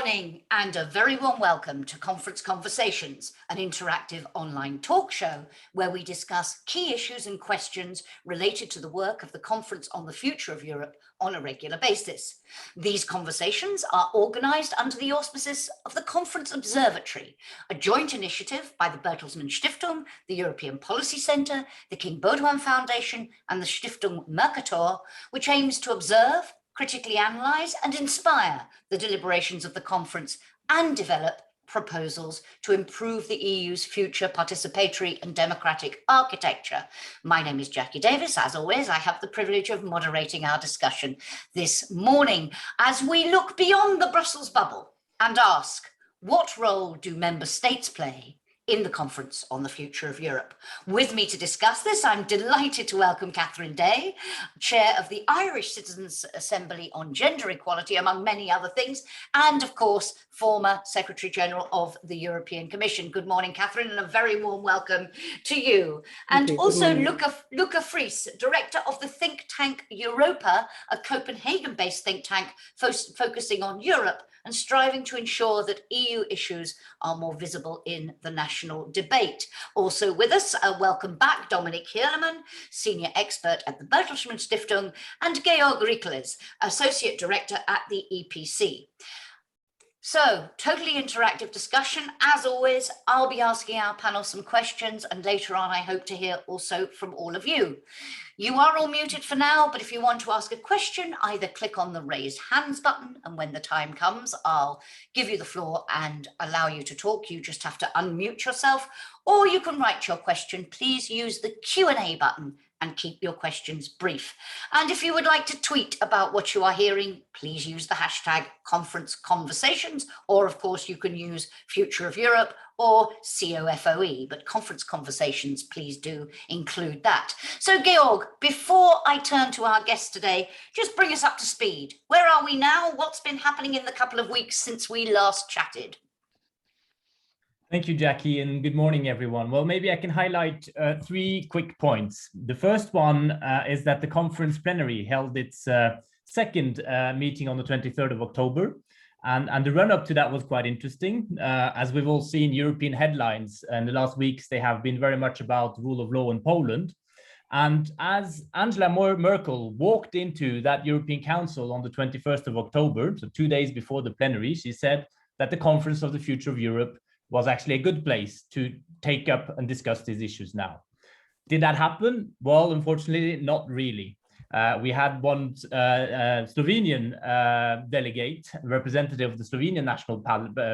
morning and a very warm welcome to Conference Conversations, an interactive online talk show where we discuss key issues and questions related to the work of the Conference on the Future of Europe on a regular basis. These conversations are organised under the auspices of the Conference Observatory, a joint initiative by the Bertelsmann Stiftung, the European Policy Centre, the King Baudouin Foundation and the Stiftung Moderator, which aims to observe, critically analyse and inspire the deliberations of the conference and develop proposals to improve the EU's future participatory and democratic architecture. My name is Jacki Davis. As always, I have the privilege of moderating our discussion this morning as we look beyond the Brussels bubble and ask, what role do member states play in the Conference on the Future of Europe? With me to discuss this, I'm delighted to welcome Catherine Day, Chair of the Irish Citizens' Assembly on Gender Equality, among many other things, and of course, former Secretary General of the European Commission. Good morning, Catherine, and a very warm welcome to you. And also Lykke Friis, Director of the think tank Europa, a Copenhagen-based think tank focusing on Europe and striving to ensure that EU issues are more visible in the national debate. Also with us, welcome back, Dominik Hierlemann, Senior Expert at the Bertelsmann Stiftung, and Georg Riekeles, Associate Director at the EPC. So, totally interactive discussion. As always, I'll be asking our panel some questions, and later on I hope to hear also from all of you. You are all muted for now, but if you want to ask a question, either click on the raised hands button, and when the time comes, I'll give you the floor and allow you to talk. You just have to unmute yourself, or you can write your question. Please use the Q&A button and keep your questions brief. And if you would like to tweet about what you are hearing, please use the hashtag Conference Conversations, or of course you can use Future of Europe or COFOE, but Conference Conversations, please do include that. So Georg, before I turn to our guest today, just bring us up to speed. Where are we now? What's been happening in the couple of weeks since we last chatted? Thank you, Jacki, and good morning, everyone. Well, maybe I can highlight three quick points. The first one is that the Conference Plenary held its second meeting on the 23rd of October. And the run-up to that was quite interesting. As we've all seen, European headlines in the last weeks, they have been very much about rule of law in Poland. And as Angela Merkel walked into that European Council on the 21st of October, so 2 days before the plenary, she said that the Conference of the Future of Europe was actually a good place to take up and discuss these issues now. Did that happen? Well, unfortunately, not really. We had one Slovenian delegate, representative of the Slovenian national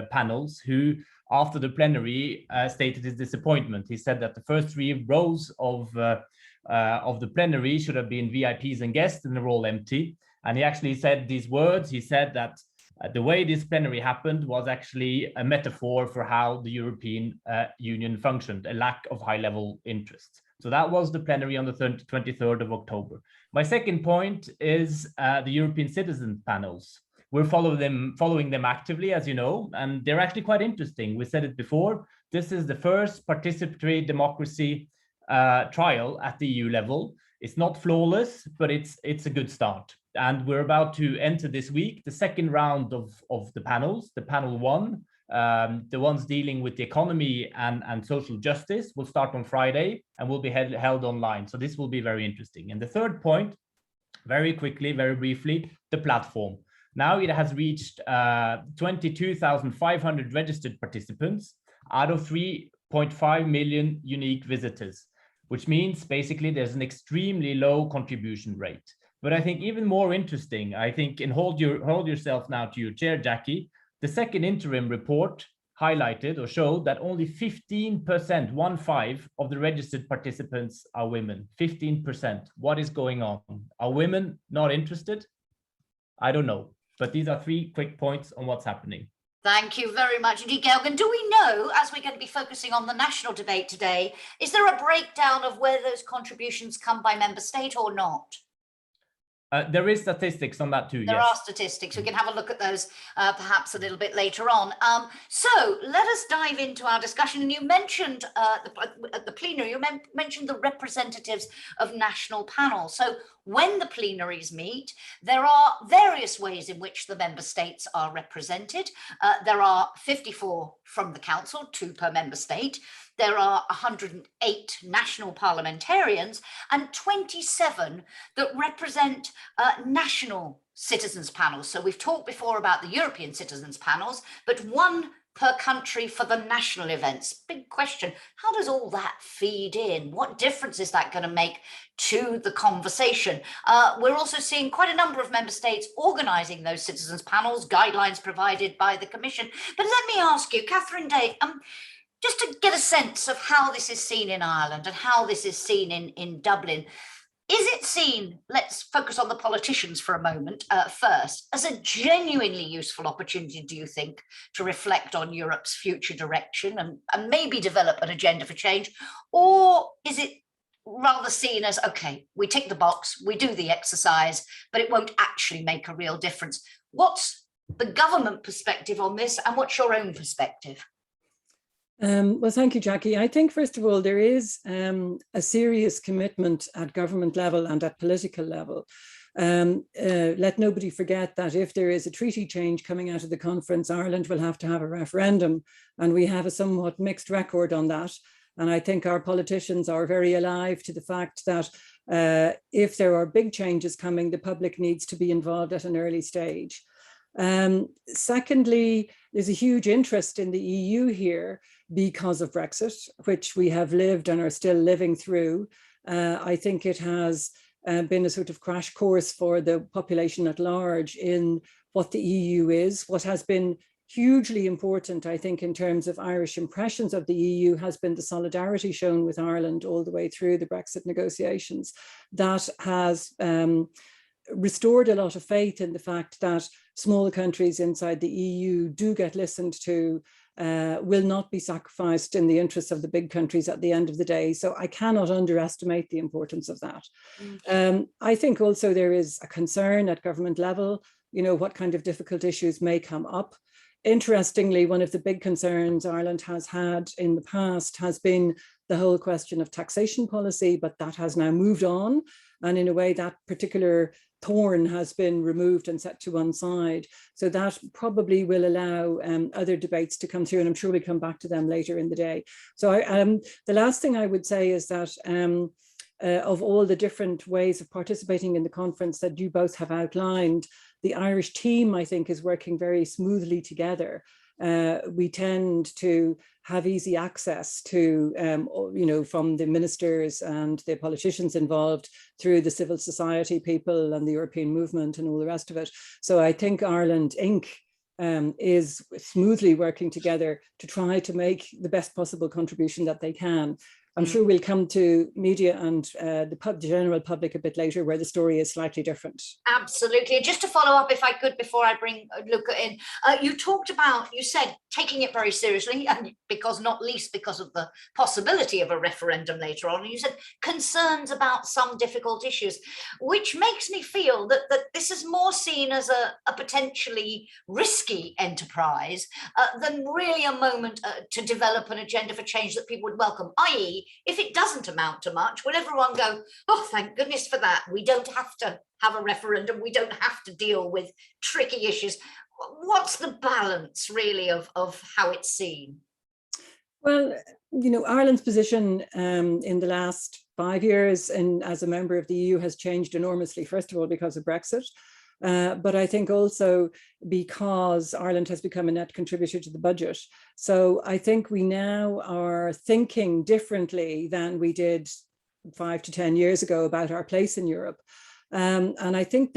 panels, who, after the plenary, stated his disappointment. He said that the first 3 rows of the plenary should have been VIPs and guests, and they're all empty. And he actually said these words. He said that the way this plenary happened was actually a metaphor for how the European Union functioned, a lack of high-level interest. So that was the plenary on the 23rd of October. My second point is the European citizen panels. We're following them actively, as you know, and they're actually quite interesting. We said it before. This is the first participatory democracy trial at the EU level. It's not flawless, but it's a good start. And we're about to enter this week the second round of the panels. The panel 1, the ones dealing with the economy and social justice, will start on Friday and will be held online. So this will be very interesting. And the third point, very quickly, very briefly, the platform. Now it has reached 22,500 registered participants out of 3.5 million unique visitors, which means basically there's an extremely low contribution rate. But I think even more interesting, I think, and hold yourself now to your chair, Jacki, the second interim report highlighted or showed that only 15%, 1/5 of the registered participants are women. 15%. What is going on? Are women not interested? I don't know. But these are 3 quick points on what's happening. Thank you very much indeed, Georg. And do we know, as we're going to be focusing on the national debate today, is there a breakdown of where those contributions come by member state or not? There is statistics on that too. There yes. are statistics. We can have a look at those perhaps a little bit later on. So let us dive into our discussion. And you mentioned at the plenary, you mentioned the representatives of national panels. So when the plenaries meet, there are various ways in which the member states are represented. There are 54 from the council, 2 per member state. There are 108 national parliamentarians and 27 that represent national citizens panels. So we've talked before about the European citizens panels, but 1 per country for the national events. Big question. How does all that feed in? What difference is that going to make to the conversation? We're also seeing quite a number of member states organising those citizens panels, guidelines provided by the Commission. But let me ask you, Catherine Day, just to get a sense of how this is seen in Ireland and how this is seen in Dublin, is it seen, let's focus on the politicians for a moment first, as a genuinely useful opportunity, do you think, to reflect on Europe's future direction and maybe develop an agenda for change? Or is it rather seen as, okay, we tick the box, we do the exercise, but it won't actually make a real difference? What's the government perspective on this, and what's your own perspective? Well, thank you, Jackie. I think, first of all, there is a serious commitment at government level and at political level. Let nobody forget that if there is a treaty change coming out of the conference, Ireland will have to have a referendum, and we have a somewhat mixed record on that. And I think our politicians are very alive to the fact that if there are big changes coming, the public needs to be involved at an early stage. Secondly, there's a huge interest in the EU here because of Brexit, which we have lived and are still living through. I think it has been a sort of crash course for the population at large in what the EU is. What has been hugely important, I think, in terms of Irish impressions of the EU has been the solidarity shown with Ireland all the way through the Brexit negotiations. That has restored a lot of faith in the fact that small countries inside the EU do get listened to, will not be sacrificed in the interests of the big countries at the end of the day. So I cannot underestimate the importance of that. I think also there is a concern at government level, you know, what kind of difficult issues may come up. Interestingly, one of the big concerns Ireland has had in the past has been the whole question of taxation policy, but that has now moved on. And in a way, that particular thorn has been removed and set to one side. So that probably will allow other debates to come through, and I'm sure we'll come back to them later in the day. So the last thing I would say is that of all the different ways of participating in the conference that you both have outlined, the Irish team, I think, is working very smoothly together. We tend to have easy access to, you know, from the ministers and the politicians involved through the civil society people and the European movement and all the rest of it. So I think Ireland Inc. Is smoothly working together to try to make the best possible contribution that they can. I'm sure we'll come to media and the general public a bit later, where the story is slightly different. Absolutely. Just to follow up, if I could, before I bring Lykke in, you talked about, you said, taking it very seriously, and because not least because of the possibility of a referendum later on. And you said concerns about some difficult issues, which makes me feel that this is more seen as a potentially risky enterprise than really a moment to develop an agenda for change that people would welcome, i.e., if it doesn't amount to much, will everyone go, oh, thank goodness for that. We don't have to have a referendum. We don't have to deal with tricky issues. What's the balance really of how it's seen? Well, you know, Ireland's position in the last 5 years and as a member of the EU has changed enormously, first of all, because of Brexit. But I think also because Ireland has become a net contributor to the budget. So I think we now are thinking differently than we did 5 to 10 years ago about our place in Europe. And I think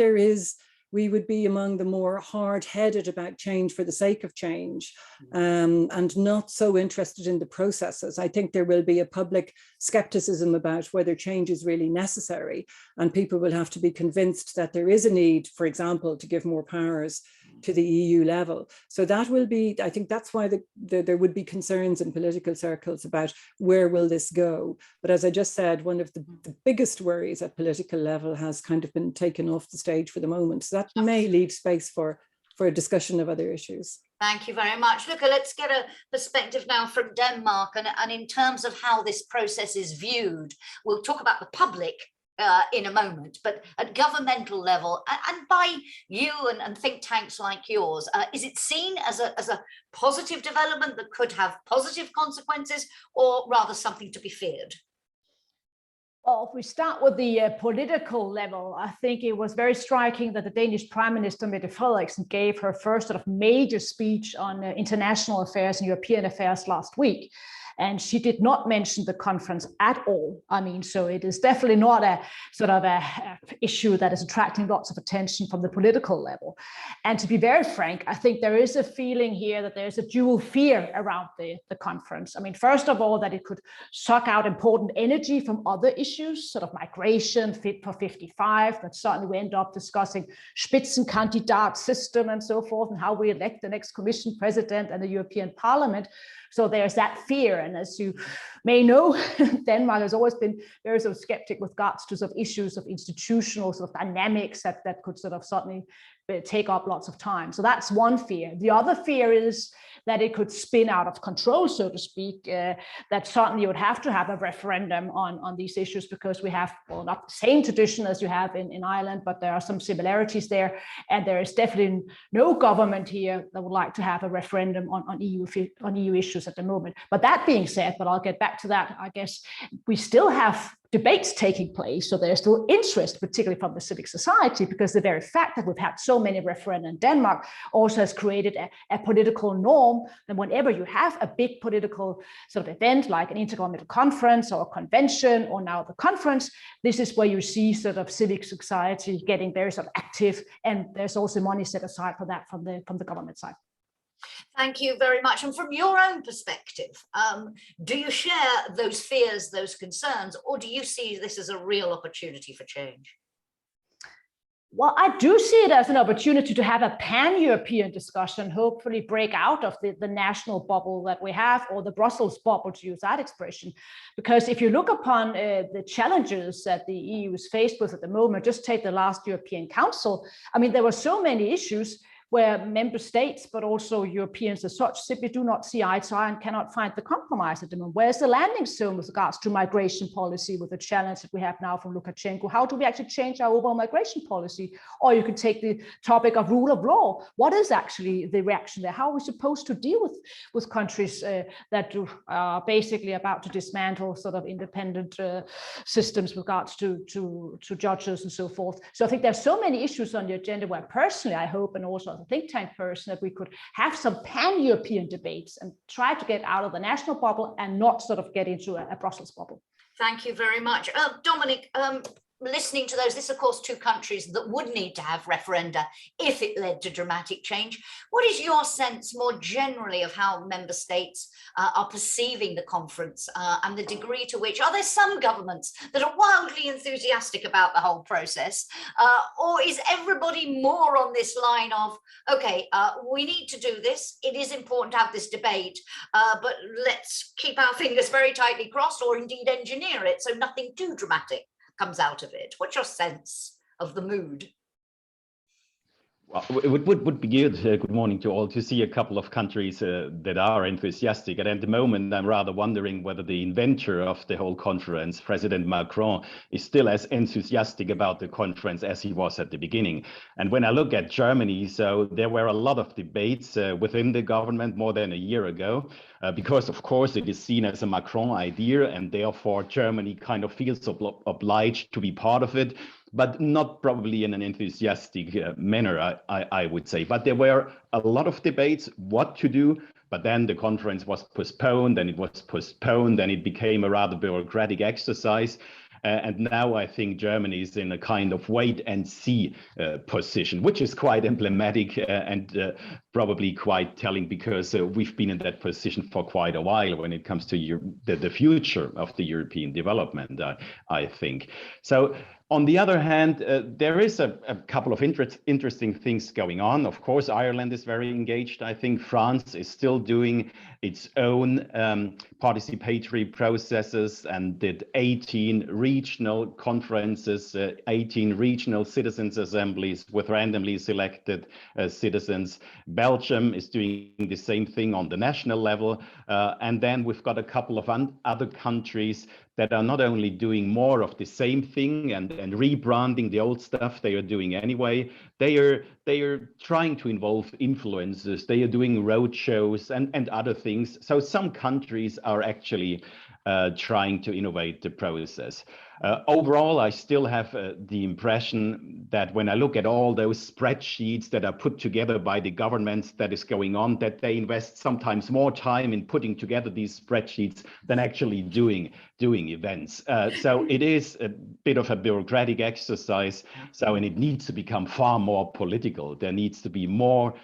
we would be among the more hard-headed about change for the sake of change, and not so interested in the processes. I think there will be a public skepticism about whether change is really necessary, and people will have to be convinced that there is a need, for example, to give more powers to the EU level. So that will be, I think that's why there would be concerns in political circles about where will this go. But as I just said, one of the biggest worries at political level has kind of been taken off the stage for the moment. So that may leave space for a discussion of other issues. Thank you very much. Lykke, let's get a perspective now from Denmark, and in terms of how this process is viewed. We'll talk about the public in a moment, but at governmental level, and by you and think tanks like yours, is it seen as a positive development that could have positive consequences, or rather something to be feared? Well, if we start with the political level, I think it was very striking that the Danish Prime Minister, Mette Frederiksen, gave her first sort of major speech on international affairs and European affairs last week. And she did not mention the conference at all. I mean, so it is definitely not a sort of a issue that is attracting lots of attention from the political level. And to be very frank, I think there is a feeling here that there's a dual fear around the conference. I mean, first of all, that it could suck out important energy from other issues, sort of migration, Fit for 55, that suddenly we end up discussing Spitzenkandidat system and so forth, and how we elect the next Commission President and the European Parliament. So there's that fear. And as you may know, Denmark has always been very sort of skeptic with regards to sort of issues of institutional sort of dynamics that could sort of suddenly take up lots of time. So that's one fear. The other fear is that it could spin out of control, so to speak, that certainly you would have to have a referendum on these issues, because we have, well, not the same tradition as you have in Ireland, but there are some similarities there. And there is definitely no government here that would like to have a referendum on EU issues at the moment. But that being said, but I'll get back to that, I guess we still have debates taking place. So there's still interest, particularly from the civic society, because the very fact that we've had so many referenda in Denmark also has created a political norm that whenever you have a big political sort of event, like an intergovernmental conference or a convention, or now the conference, this is where you see sort of civic society getting very sort of active. And there's also money set aside for that from the government side. Thank you very much. And from your own perspective, do you share those fears, those concerns, or do you see this as a real opportunity for change? Well, I do see it as an opportunity to have a pan-European discussion, hopefully break out of the national bubble that we have, or the Brussels bubble, to use that expression. Because if you look upon the challenges that the EU is faced with at the moment, just take the last European Council. I mean, there were so many issues where member states, but also Europeans as such, simply do not see eye to eye and cannot find the compromise at the moment. Where's the landing zone with regards to migration policy, with the challenge that we have now from Lukashenko? How do we actually change our overall migration policy? Or you could take the topic of rule of law. What is actually the reaction there? How are we supposed to deal with countries that are basically about to dismantle sort of independent systems with regards to judges and so forth? So I think there's so many issues on the agenda where personally I hope, and also a think tank person, that we could have some pan-European debates and try to get out of the national bubble and not sort of get into a Brussels bubble. Thank you very much. Dominik, listening to those, this of course two countries that would need to have referenda if it led to dramatic change. What is your sense more generally of how member states are perceiving the conference and the degree to which, are there some governments that are wildly enthusiastic about the whole process, or is everybody more on this line of, okay, we need to do this, it is important to have this debate, but let's keep our fingers very tightly crossed, or indeed engineer it so nothing too dramatic comes out of it? What's your sense of the mood? Well, it would be good, good morning to all, to see a couple of countries that are enthusiastic. And at the moment, I'm rather wondering whether the inventor of the whole conference, President Macron, is still as enthusiastic about the conference as he was at the beginning. And when I look at Germany, so there were a lot of debates within the government more than a year ago, because of course it is seen as a Macron idea, and therefore Germany kind of feels obliged to be part of it, but not probably in an enthusiastic manner, I would say. But there were a lot of debates what to do, but then the conference was postponed, and it was postponed, and it became a rather bureaucratic exercise. And now I think Germany is in a kind of wait and see position, which is quite emblematic and probably quite telling, because we've been in that position for quite a while when it comes to the future of the European development, I think. So On the other hand, there is a couple of interesting things going on. Of course, Ireland is very engaged. I think France is still doing its own participatory processes and did 18 regional conferences, 18 regional citizens' assemblies with randomly selected citizens. Belgium is doing the same thing on the national level. And then we've got a couple of other countries that are not only doing more of the same thing and rebranding the old stuff they are doing anyway, they are trying to involve influencers, they are doing road shows and other things. So some countries are actually trying to innovate the process. Overall, I still have the impression that when I look at all those spreadsheets that are put together by the governments that is going on, that they invest sometimes more time in putting together these spreadsheets than actually doing events. So it is a bit of a bureaucratic exercise. So, and it needs to become far more political. There needs to be more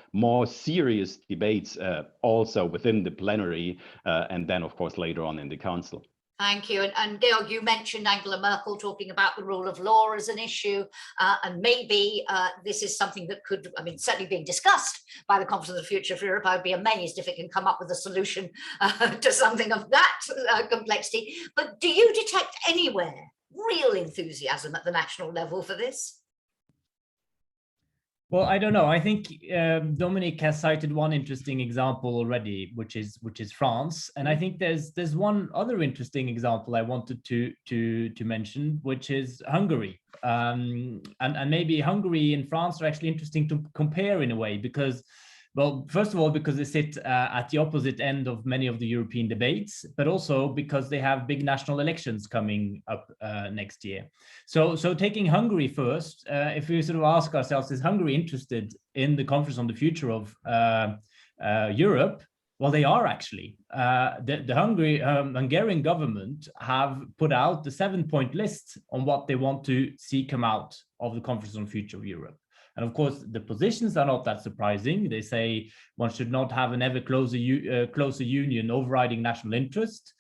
serious debates also within the plenary, and then, of course, later on in the council. Thank you. And Georg, you mentioned Angela Merkel talking about the rule of law as an issue, and maybe this is something that could, I mean, certainly being discussed by the Conference of the Future of Europe. I would be amazed if it can come up with a solution to something of that complexity. But do you detect anywhere real enthusiasm at the national level for this? Well, I don't know. I think Dominik has cited one interesting example already, which is France, and I think there's one other interesting example I wanted to mention, which is Hungary, and maybe Hungary and France are actually interesting to compare in a way because, well, first of all, because they sit at the opposite end of many of the European debates, but also because they have big national elections coming up next year. So taking Hungary first, if we sort of ask ourselves, is Hungary interested in the Conference on the Future of Europe? Well, they are actually. The Hungarian government have put out the 7-point list on what they want to see come out of the Conference on the Future of Europe. And of course, the positions are not that surprising. They say one should not have an ever closer union overriding national interest.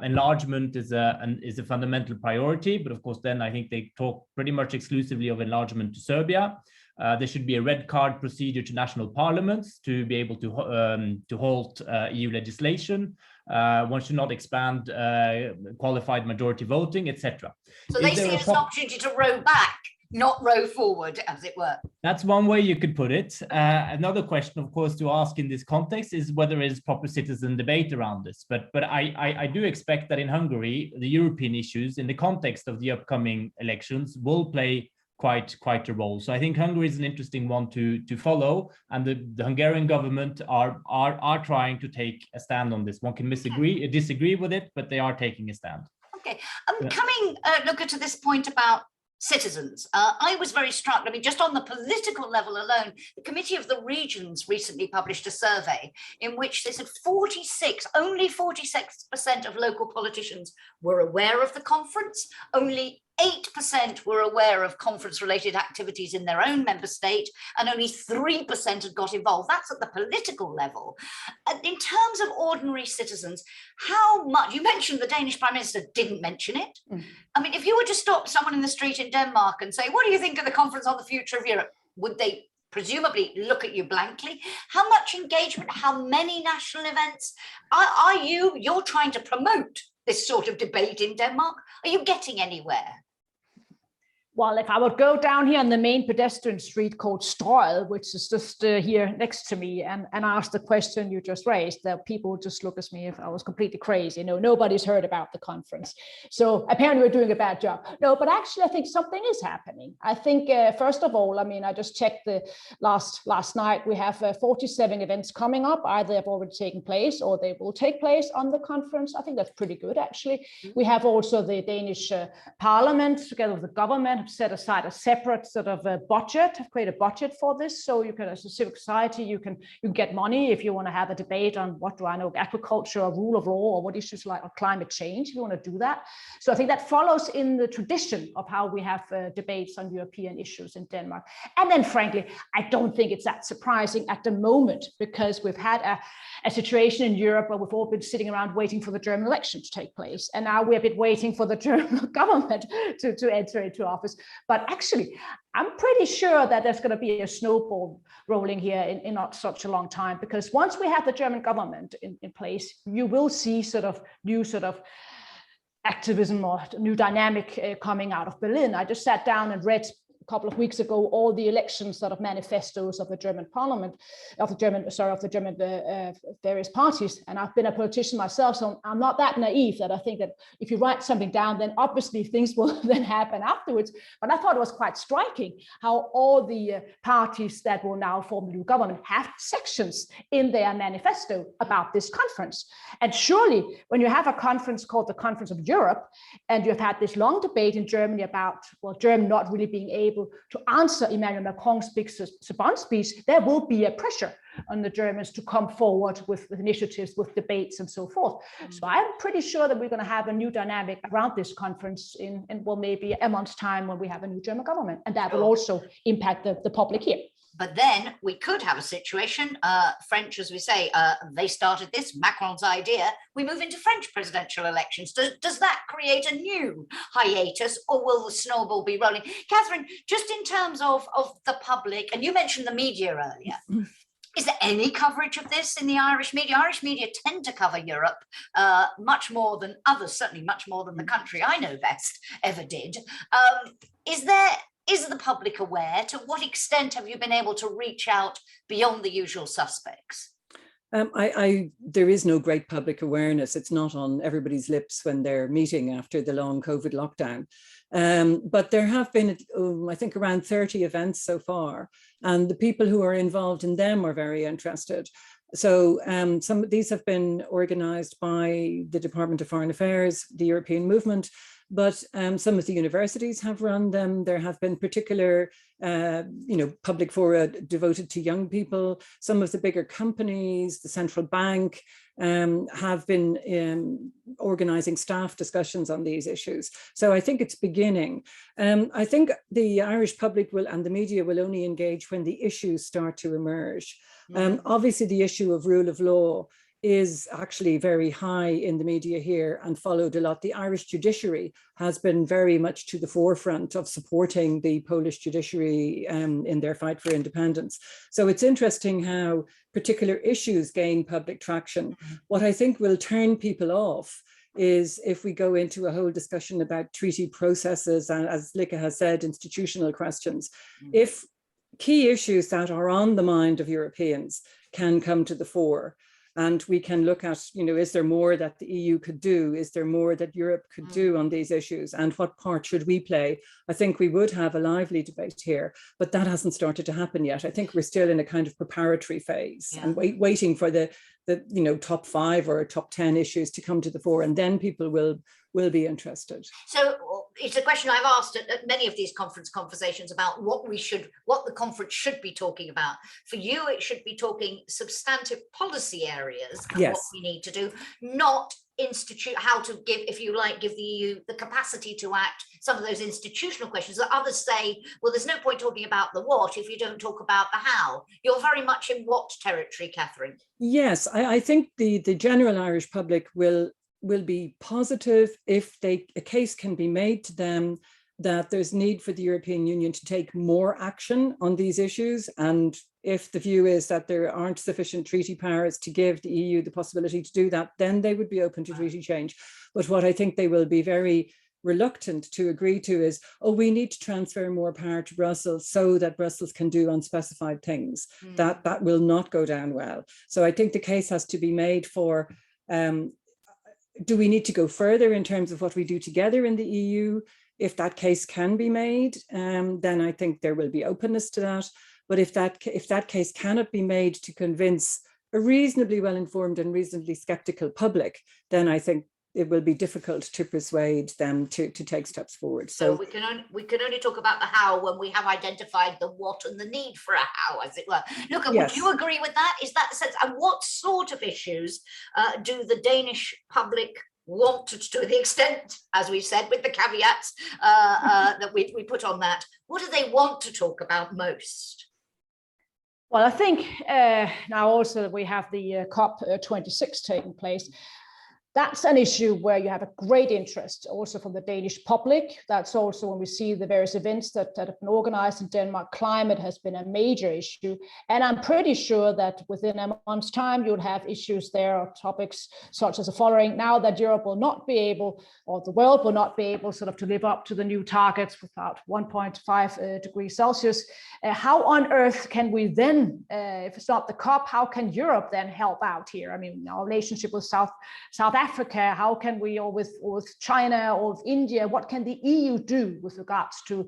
Enlargement is a fundamental priority, but of course, then I think they talk pretty much exclusively of enlargement to Serbia. There should be a red card procedure to national parliaments to be able to halt EU legislation. One should not expand qualified majority voting, etc. So they see it as an opportunity to row back, not row forward, as it were. That's one way you could put it. Another question, of course, to ask in this context is whether there is proper citizen debate around this. But I do expect that in Hungary, the European issues in the context of the upcoming elections will play quite a role. So I think Hungary is an interesting one to follow, and the Hungarian government are trying to take a stand on this. One can disagree with it, but they are taking a stand. Okay, coming, Lykke, to this point about citizens. I was very struck, I mean, just on the political level alone, the Committee of the Regions recently published a survey in which they said only 46% of local politicians were aware of the conference, only 8% were aware of conference-related activities in their own member state, and only 3% had got involved. That's at the political level. In terms of ordinary citizens, how much, you mentioned the Danish Prime Minister didn't mention it. I mean, if you were to stop someone in the street in Denmark and say, what do you think of the Conference on the Future of Europe? Would they presumably look at you blankly? How much engagement, how many national events you're trying to promote this sort of debate in Denmark? Are you getting anywhere? Well, if I would go down here on the main pedestrian street called Strøget, which is just here next to me, and ask the question you just raised, that people would just look at me if I was completely crazy. You know, nobody's heard about the conference. So apparently we're doing a bad job. No, but actually I think something is happening. I think, first of all, I mean, I just checked the last night, we have 47 events coming up. Either they've already taken place or they will take place on the conference. I think that's pretty good, actually. We have also the Danish Parliament, together with the government, set aside a separate sort of a budget, create a budget for this. So you can, as a civic society, you can get money if you want to have a debate on agriculture or rule of law or what issues like climate change, if you want to do that. So I think that follows in the tradition of how we have debates on European issues in Denmark. And then frankly, I don't think it's that surprising at the moment, because we've had a situation in Europe where we've all been sitting around waiting for the German election to take place. And now we're a bit waiting for the German government to enter into office. But actually, I'm pretty sure that there's going to be a snowball rolling here in not such a long time, because once we have the German government in place, you will see new activism or new dynamic coming out of Berlin. I just sat down and read couple of weeks ago all the election manifestos of the German parliament, of the German various parties. And I've been a politician myself, so I'm not that naive that I think that if you write something down, then obviously things will then happen afterwards. But I thought it was quite striking how all the parties that will now form the new government have sections in their manifesto about this conference. And surely when you have a conference called the Conference of Europe, and you've had this long debate in Germany about, well, Germany not really being able to answer Emmanuel Macron's big Sorbonne speech, there will be a pressure on the Germans to come forward with initiatives, with debates and so forth. So I'm pretty sure that we're going to have a new dynamic around this conference in well, maybe a month's time when we have a new German government. And that will also impact the public here. But then we could have a situation, French, as we say, they started this, Macron's idea, we move into French presidential elections. Does that create a new hiatus, or will the snowball be rolling? Catherine, just in terms of the public, and you mentioned the media earlier, is there any coverage of this in the Irish media? Irish media tend to cover Europe much more than others, certainly much more than the country I know best ever did. Is the public aware? To what extent have you been able to reach out beyond the usual suspects? There is no great public awareness. It's not on everybody's lips when they're meeting after the long COVID lockdown. But there have been, I think, around 30 events so far, and the people who are involved in them are very interested. So some of these have been organized by the Department of Foreign Affairs, the European Movement, but some of the universities have run them. There have been particular, public fora devoted to young people. Some of the bigger companies, the central bank, have been organizing staff discussions on these issues. So I think it's beginning. I think the Irish public will and the media will only engage when the issues start to emerge. Obviously, the issue of rule of law is actually very high in the media here and followed a lot. The Irish judiciary has been very much to the forefront of supporting the Polish judiciary in their fight for independence. So it's interesting how particular issues gain public traction. What I think will turn people off is if we go into a whole discussion about treaty processes and, as Lykke has said, institutional questions. If key issues that are on the mind of Europeans can come to the fore, and we can look at, is there more that the EU could do? Is there more that Europe could do on these issues? And what part should we play? I think we would have a lively debate here, but that hasn't started to happen yet. I think we're still in a kind of preparatory phase and waiting for the top 5 or top 10 issues to come to the fore, and then people will be interested. So it's a question I've asked at many of these conference conversations about what the conference should be talking about. For you, it should be talking substantive policy areas and what we need to do, not how to give the EU the capacity to act, some of those institutional questions that others say, well, there's no point talking about the what if you don't talk about the how. You're very much in what territory, Catherine? Yes, I think the general Irish public will be positive if a case can be made to them that there's need for the European Union to take more action on these issues. And if the view is that there aren't sufficient treaty powers to give the EU the possibility to do that, then they would be open to treaty change. But what I think they will be very reluctant to agree to is, we need to transfer more power to Brussels so that Brussels can do unspecified things. That will not go down well. So I think the case has to be made for, do we need to go further in terms of what we do together in the EU? If that case can be made, then I think there will be openness to that. But if that case cannot be made to convince a reasonably well-informed and reasonably skeptical public, then I think it will be difficult to persuade them to take steps forward. So we can only talk about the how when we have identified the what and the need for a how, as it were. Look, would you agree with that? Is that the sense? And what sort of issues do the Danish public want to the extent, as we've said, with the caveats that we put on that, what do they want to talk about most? Well, I think now also we have the COP26 taking place. That's an issue where you have a great interest also from the Danish public. That's also when we see the various events that have been organized in Denmark. Climate has been a major issue. And I'm pretty sure that within a month's time, you'll have issues there or topics such as the following. Now that Europe will not be able, or the world will not be able sort of to live up to the new targets without 1.5 degrees Celsius, how on earth can we then, if it's not the COP, how can Europe then help out here? I mean, our relationship with South Africa, how can we, or with China or with India, what can the EU do with regards to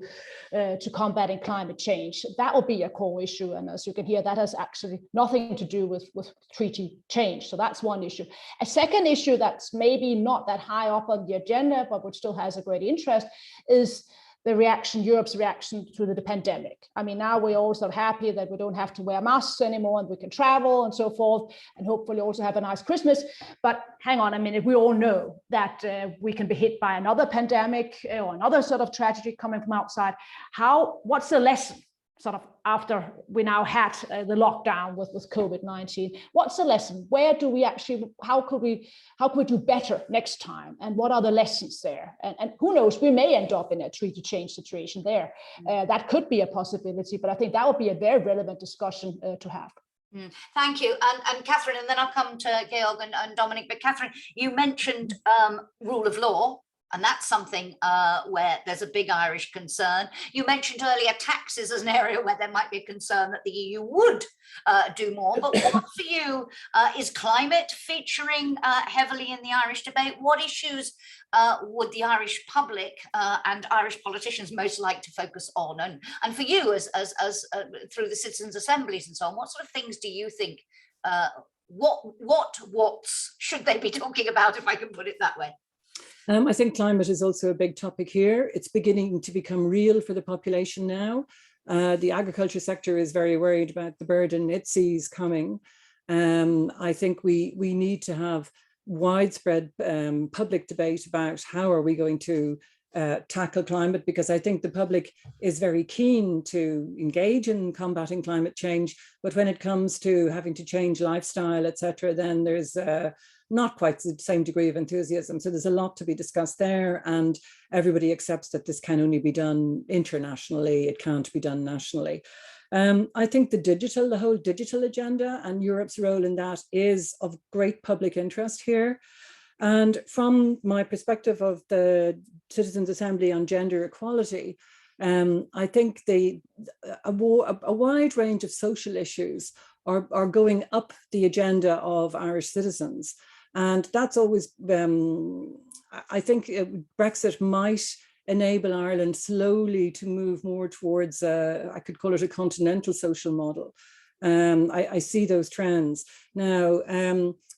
combating climate change? That will be a core issue. And as you can hear, that has actually nothing to do with treaty change. So that's one issue. A second issue that's maybe not that high up on the agenda, but which still has a great interest, is the reaction, Europe's reaction to the pandemic. I mean, now we're all sort of happy that we don't have to wear masks anymore and we can travel and so forth, and hopefully also have a nice Christmas. But hang on a minute, we all know that we can be hit by another pandemic or another sort of tragedy coming from outside. What's the lesson sort of after we now had the lockdown with COVID-19? What's the lesson? Where do we actually, how could we do better next time? And what are the lessons there? And who knows, we may end up in a treaty change situation there. That could be a possibility, but I think that would be a very relevant discussion to have. Thank you. And Catherine, and then I'll come to Georg and Dominik. But Catherine, you mentioned rule of law. And that's something where there's a big Irish concern. You mentioned earlier taxes as an area where there might be a concern that the EU would do more. But what for you is climate featuring heavily in the Irish debate? What issues would the Irish public and Irish politicians most like to focus on? And for you, as through the citizens' assemblies and so on, what sort of things do you think? What should they be talking about, if I can put it that way? I think climate is also a big topic here. It's beginning to become real for the population now. The agriculture sector is very worried about the burden it sees coming. I think we need to have widespread public debate about how are we going to tackle climate, because I think the public is very keen to engage in combating climate change. But when it comes to having to change lifestyle, etc., then there's not quite the same degree of enthusiasm. So there's a lot to be discussed there, and everybody accepts that this can only be done internationally. It can't be done nationally. I think the whole digital agenda and Europe's role in that is of great public interest here. And from my perspective of the Citizens' Assembly on Gender Equality, I think a wide range of social issues are going up the agenda of Irish citizens. And that's always, I think Brexit might enable Ireland slowly to move more towards, I could call it a continental social model. I see those trends. Now,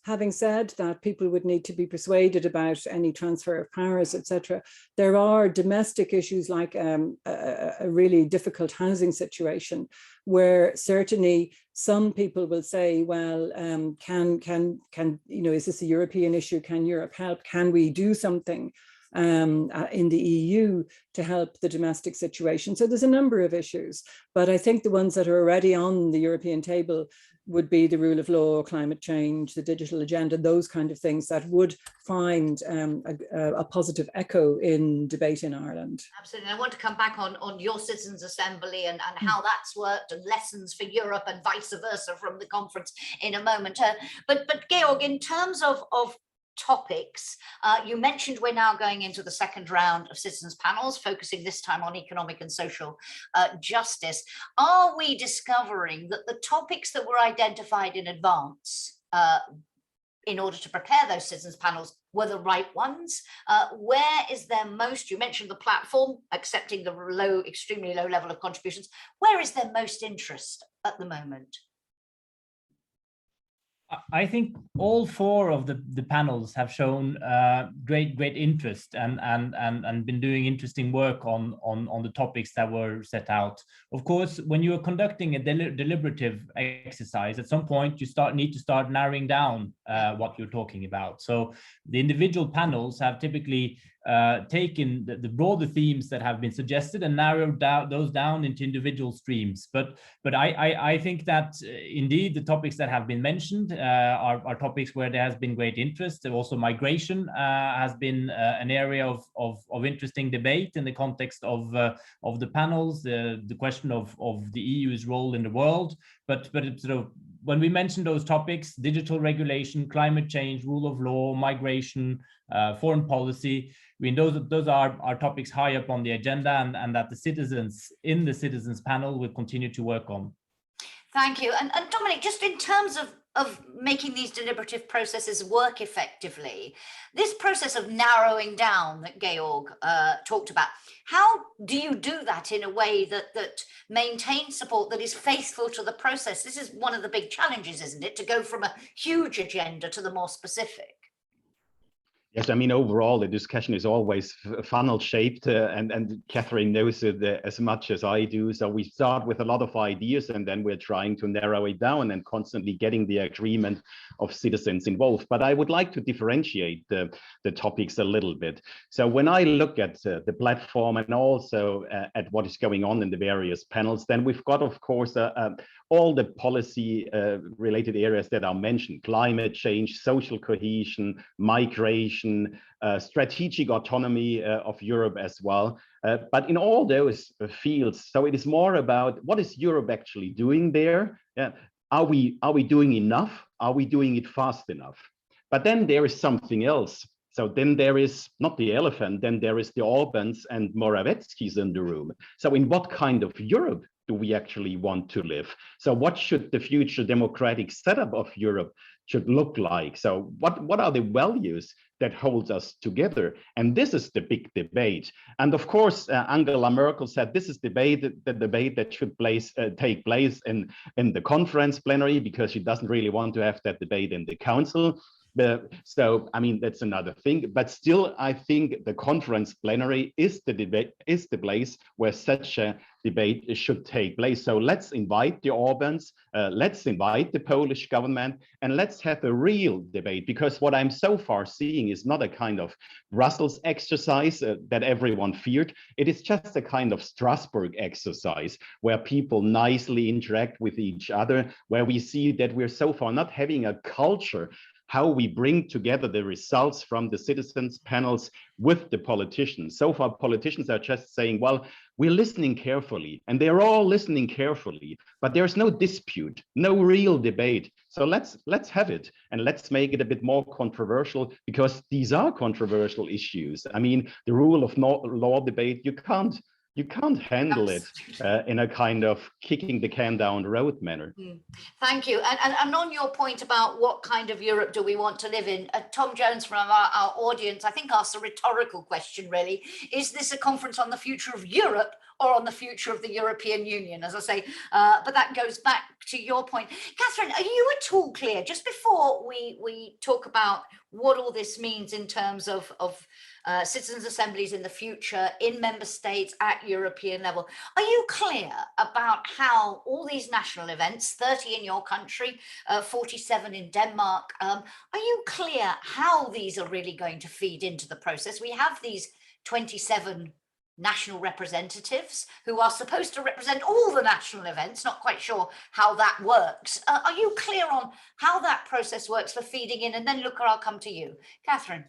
having said that, people would need to be persuaded about any transfer of powers, etc. There are domestic issues like a really difficult housing situation, where certainly some people will say, well, is this a European issue? Can Europe help? Can we do something in the EU to help the domestic situation? So there's a number of issues, but I think the ones that are already on the European table would be the rule of law, climate change, the digital agenda, those kind of things that would find a positive echo in debate in Ireland. Absolutely. I want to come back on your Citizens' Assembly and how that's worked and lessons for Europe and vice versa from the conference in a moment. But Georg, in terms of topics, you mentioned we're now going into the second round of citizens panels, focusing this time on economic and social justice. Are we discovering that the topics that were identified in advance in order to prepare those citizens panels were the right ones? Where is there most, you mentioned the platform, accepting the extremely low level of contributions, where is there most interest at the moment? I think all four of the panels have shown great interest and been doing interesting work on the topics that were set out. Of course, when you are conducting a deliberative exercise, at some point you need to start narrowing down what you're talking about. So the individual panels have typically taken the broader themes that have been suggested and narrowed those down into individual streams. But I think that indeed the topics that have been mentioned are topics where there has been great interest. Also, migration has been an area of interesting debate in the context of the panels, the question of the EU's role in the world. But sort of when we mention those topics, digital regulation, climate change, rule of law, migration, foreign policy, I mean, those are topics high up on the agenda, and that the citizens in the citizens panel will continue to work on. Thank you. And Dominik, just in terms of making these deliberative processes work effectively, this process of narrowing down that Georg talked about, how do you do that in a way that maintains support, that is faithful to the process? This is one of the big challenges, isn't it, to go from a huge agenda to the more specific? Yes, I mean, overall, the discussion is always funnel shaped, and Catherine knows it as much as I do. So we start with a lot of ideas, and then we're trying to narrow it down and constantly getting the agreement of citizens involved. But I would like to differentiate the topics a little bit. So when I look at the platform and also at what is going on in the various panels, then we've got, of course, all the policy related areas that are mentioned: climate change, social cohesion, migration, strategic autonomy of Europe as well. But in all those fields, so it is more about what is Europe actually doing there? Are we doing enough? Are we doing it fast enough? But then there is something else. So then there is not the elephant, then there is the Orbans and Morawiecki's in the room. So in what kind of Europe do we actually want to live? So what should the future democratic setup of Europe should look like? So what are the values that hold us together? And this is the big debate. And of course, Angela Merkel said this is the debate that should take place in the conference plenary, because she doesn't really want to have that debate in the council. So, I mean, that's another thing. But still, I think the conference plenary is the place where such a debate should take place. So let's invite the Orbans, let's invite the Polish government, and let's have a real debate. Because what I'm so far seeing is not a kind of Brussels exercise that everyone feared. It is just a kind of Strasbourg exercise where people nicely interact with each other, where we see that we're so far not having a culture how we bring together the results from the citizens panels with the politicians. So far, politicians are just saying, well, we're listening carefully, and they're all listening carefully, but there's no dispute, no real debate. So let's have it, and let's make it a bit more controversial, because these are controversial issues. I mean, the rule of law debate, you can't handle it in a kind of kicking the can down the road manner. Thank you. And on your point about what kind of Europe do we want to live in, Tom Jones from our audience, I think, asked a rhetorical question, really. Is this a conference on the future of Europe or on the future of the European Union, as I say? But that goes back to your point. Catherine, are you at all clear, just before we talk about what all this means in terms of citizens' assemblies in the future, in member states, at European level, are you clear about how all these national events, 30 in your country, 47 in Denmark, are you clear how these are really going to feed into the process? We have these 27 national representatives who are supposed to represent all the national events, not quite sure how that works. Are you clear on how that process works for feeding in? And then, Lykke, I'll come to you. Catherine.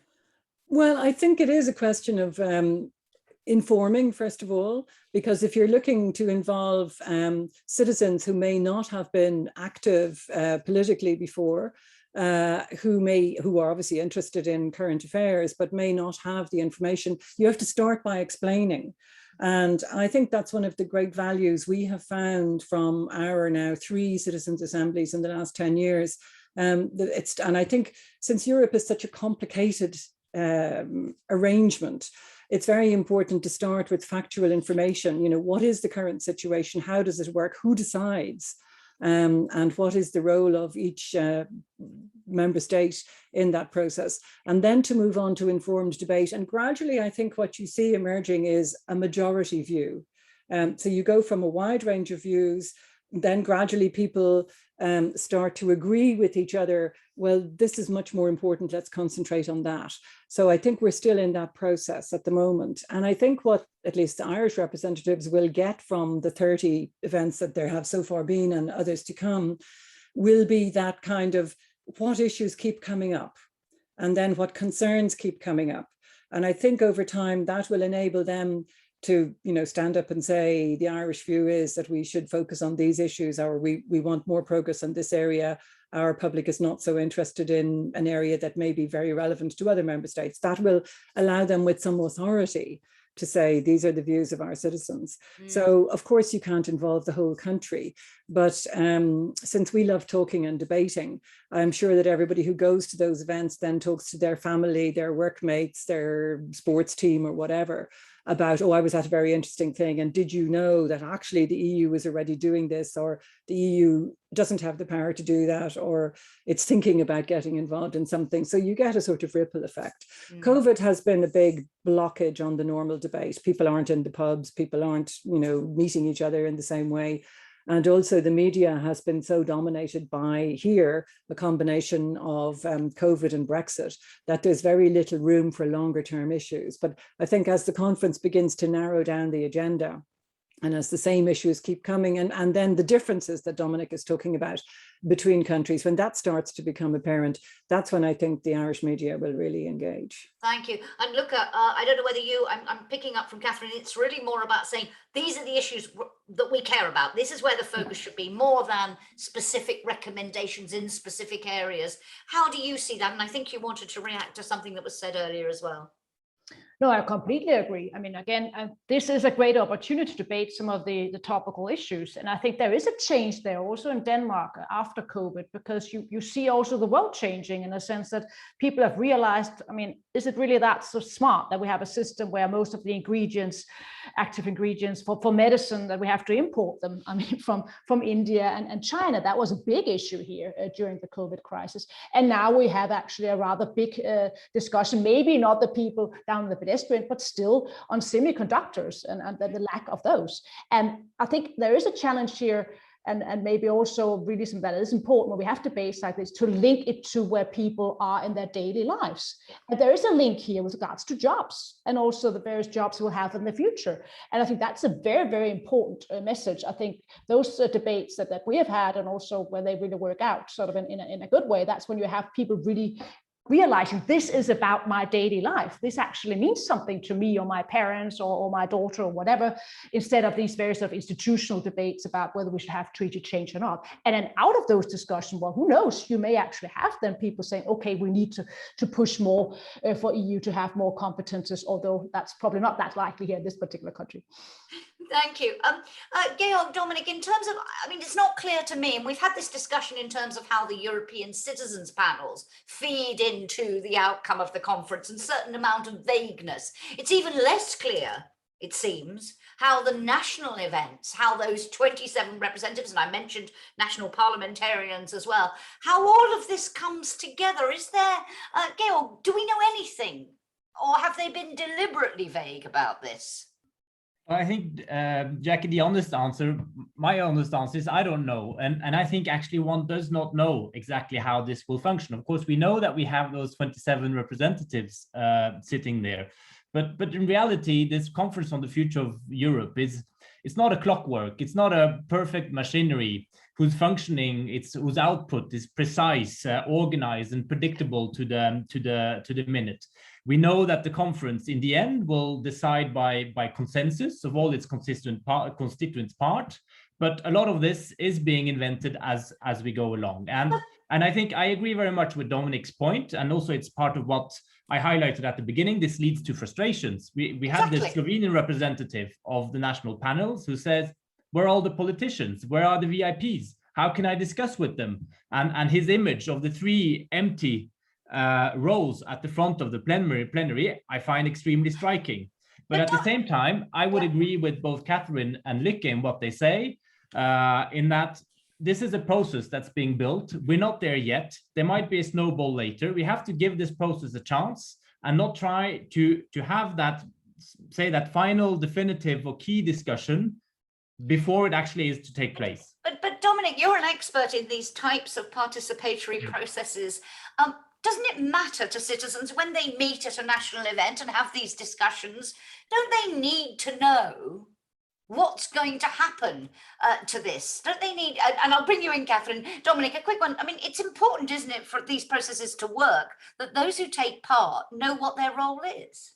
Well, I think it is a question of informing, first of all, because if you're looking to involve citizens who may not have been active politically before, who are obviously interested in current affairs, but may not have the information, you have to start by explaining. And I think that's one of the great values we have found from our now 3 citizens' assemblies in the last 10 years. And I think since Europe is such a complicated arrangement, it's very important to start with factual information. You know, what is the current situation? How does it work? Who decides? And what is the role of each member state in that process? And then to move on to informed debate. And gradually, I think what you see emerging is a majority view. So you go from a wide range of views, then gradually people start to agree with each other, well, this is much more important, let's concentrate on that. So I think we're still in that process at the moment. And I think what at least the Irish representatives will get from the 30 events that there have so far been and others to come will be that kind of what issues keep coming up and then what concerns keep coming up. And I think over time that will enable them to, stand up and say the Irish view is that we should focus on these issues, or we want more progress on this area. Our public is not so interested in an area that may be very relevant to other member states. That will allow them with some authority to say these are the views of our citizens. So of course you can't involve the whole country, but since we love talking and debating, I'm sure that everybody who goes to those events then talks to their family, their workmates, their sports team or whatever about, oh, I was at a very interesting thing, and did you know that actually the EU is already doing this, or the EU doesn't have the power to do that, or it's thinking about getting involved in something. So you get a sort of ripple effect. COVID has been a big blockage on the normal debate. People aren't in the pubs, people aren't, meeting each other in the same way. And also the media has been so dominated by here, a combination of COVID and Brexit, that there's very little room for longer term issues. But I think as the conference begins to narrow down the agenda, and as the same issues keep coming, and then the differences that Dominik is talking about between countries, when that starts to become apparent, that's when I think the Irish media will really engage. Thank you. And Lykke, I don't know whether I'm picking up from Catherine, it's really more about saying, these are the issues that we care about. This is where the focus should be, more than specific recommendations in specific areas. How do you see that? And I think you wanted to react to something that was said earlier as well. No, I completely agree. I mean, again, this is a great opportunity to debate some of the topical issues. And I think there is a change there also in Denmark after COVID, because you see also the world changing in a sense that people have realized, I mean, is it really that so smart that we have a system where most of the ingredients, active ingredients for medicine, that we have to import them, I mean, from India and China? That was a big issue here during the COVID crisis. And now we have actually a rather big discussion, maybe not the people down in the pedestrian, but still on semiconductors and the lack of those. And I think there is a challenge here, and maybe also really something that is important when we have debates like this, to link it to where people are in their daily lives. And there is a link here with regards to jobs and also the various jobs we'll have in the future. And I think that's a very, very important message. I think those debates that we have had, and also when they really work out sort of in a good way, that's when you have people really realizing this is about my daily life. This actually means something to me or my parents or my daughter or whatever, instead of these various sort of institutional debates about whether we should have treaty change or not. And then out of those discussions, well, who knows, you may actually have then people saying, okay, we need to push more for EU to have more competences, although that's probably not that likely here in this particular country. Thank you. Georg, Dominik, in terms of, I mean, it's not clear to me, and we've had this discussion in terms of how the European citizens panels feed into the outcome of the conference, and certain amount of vagueness. It's even less clear, it seems, how the national events, how those 27 representatives, and I mentioned national parliamentarians as well, how all of this comes together. Is there, Georg, do we know anything, or have they been deliberately vague about this? I think, Jackie, my honest answer is I don't know. And I think actually one does not know exactly how this will function. Of course, we know that we have those 27 representatives sitting there. But in reality, this conference on the future of Europe it's not a clockwork. It's not a perfect machinery whose functioning, whose output is precise, organized, and predictable to the minute. We know that the conference in the end will decide by consensus of all its constituents part, but a lot of this is being invented as we go along. And I think I agree very much with Dominik's point, and also it's part of what I highlighted at the beginning. This leads to frustrations. We had the Slovenian representative of the national panels who says, where are all the politicians? Where are the VIPs? How can I discuss with them? And his image of the three empty rows at the front of the plenary, I find extremely striking. But at the same time, I would agree with both Catherine and Lykke in what they say, in that this is a process that's being built. We're not there yet. There might be a snowball later. We have to give this process a chance and not try to have that, say, that final definitive or key discussion before it actually is to take place. But Dominik, you're an expert in these types of participatory processes. Doesn't it matter to citizens when they meet at a national event and have these discussions? Don't they need to know what's going to happen to this? Don't they need, and I'll bring you in, Catherine. Dominik, a quick one. I mean, it's important, isn't it, for these processes to work, that those who take part know what their role is?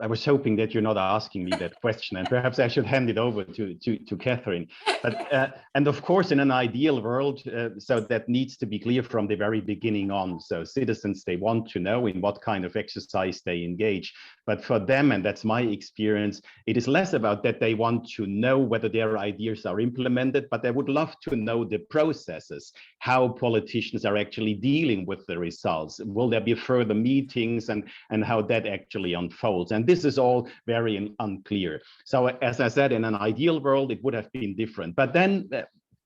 I was hoping that you're not asking me that question, and perhaps I should hand it over to Catherine. But and of course, in an ideal world, so that needs to be clear from the very beginning on. So citizens, they want to know in what kind of exercise they engage. But for them, and that's my experience, it is less about that they want to know whether their ideas are implemented, but they would love to know the processes, how politicians are actually dealing with the results. Will there be further meetings, and how that actually unfolds? And this is all very unclear. So as I said, in an ideal world, it would have been different. But then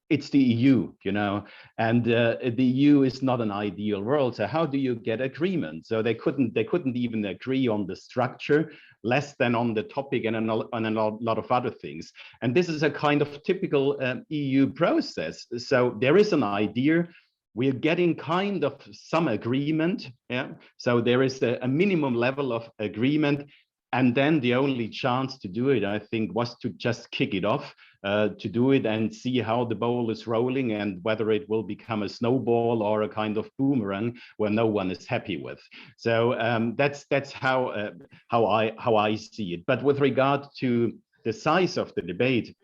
it's the EU, you know, and the EU is not an ideal world. So how do you get agreement? So they couldn't even agree on the structure, less than on the topic, and on a lot of other things. And this is a kind of typical EU process. So there is an idea. We're getting kind of some agreement. Yeah. So there is a minimum level of agreement. And then the only chance to do it, I think, was to just kick it off, to do it and see how the ball is rolling and whether it will become a snowball or a kind of boomerang where no one is happy with. So that's how I see it. But with regard to the size of the debate,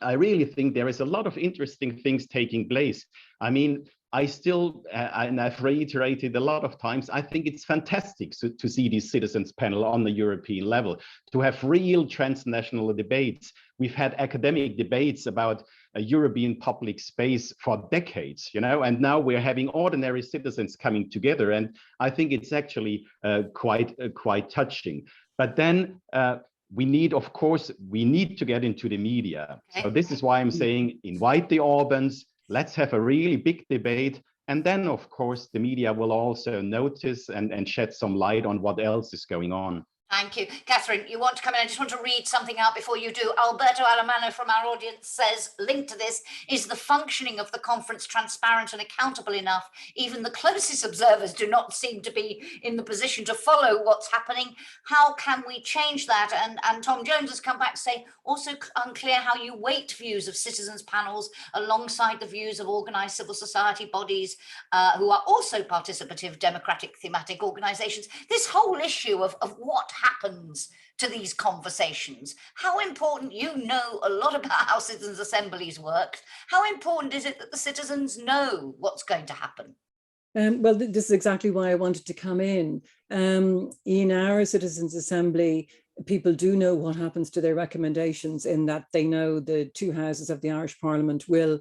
I really think there is a lot of interesting things taking place. I mean, I still, and I've reiterated a lot of times, I think it's fantastic to see these citizens panel on the European level, to have real transnational debates. We've had academic debates about a European public space for decades, you know, and now we're having ordinary citizens coming together. And I think it's actually quite touching. But then we need to get into the media. Okay. So this is why I'm saying invite the Orbans. Let's have a really big debate. And then, of course, the media will also notice and shed some light on what else is going on. Thank you. Catherine, you want to come in? I just want to read something out before you do. Alberto Alemano from our audience says, linked to this, is the functioning of the conference transparent and accountable enough? Even the closest observers do not seem to be in the position to follow what's happening. How can we change that? And Tom Jones has come back to say, also unclear how you weight views of citizens panels alongside the views of organized civil society bodies who are also participative, democratic, thematic organizations. This whole issue of what happens to these conversations, how important, you know a lot about how citizens' assemblies work, how important is it that the citizens know what's going to happen? Well, this is exactly why I wanted to come in. In our citizens' assembly, people do know what happens to their recommendations, in that they know the two houses of the Irish Parliament will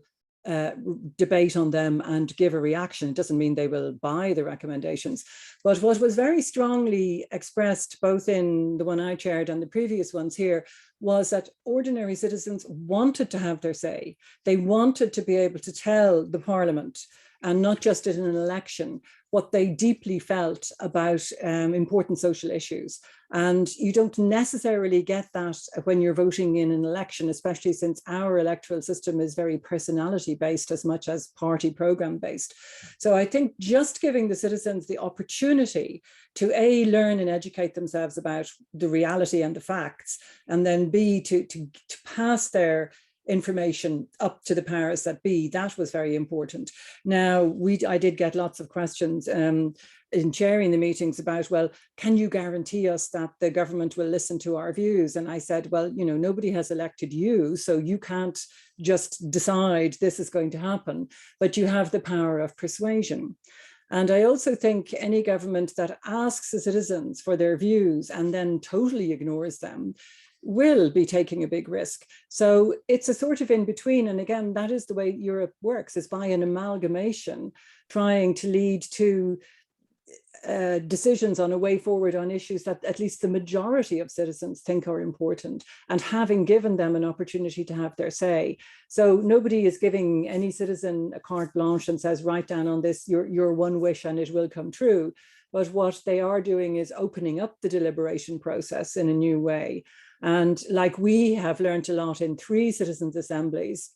debate on them and give a reaction. It doesn't mean they will buy the recommendations. But what was very strongly expressed, both in the one I chaired and the previous ones here, was that ordinary citizens wanted to have their say. They wanted to be able to tell the Parliament, and not just in an election, what they deeply felt about important social issues. And you don't necessarily get that when you're voting in an election, especially since our electoral system is very personality based as much as party program based. So I think just giving the citizens the opportunity to A, learn and educate themselves about the reality and the facts, and then B, to pass their information up to the powers that be, that was very important. Now, I did get lots of questions in chairing the meetings about, well, can you guarantee us that the government will listen to our views? And I said, well, you know, nobody has elected you, so you can't just decide this is going to happen, but you have the power of persuasion. And I also think any government that asks the citizens for their views and then totally ignores them will be taking a big risk. So it's a sort of in between. And again, that is the way Europe works, is by an amalgamation, trying to lead to decisions on a way forward on issues that at least the majority of citizens think are important, and having given them an opportunity to have their say. So nobody is giving any citizen a carte blanche and says, write down on this your one wish and it will come true. But what they are doing is opening up the deliberation process in a new way. And like we have learned a lot in 3 citizens' assemblies,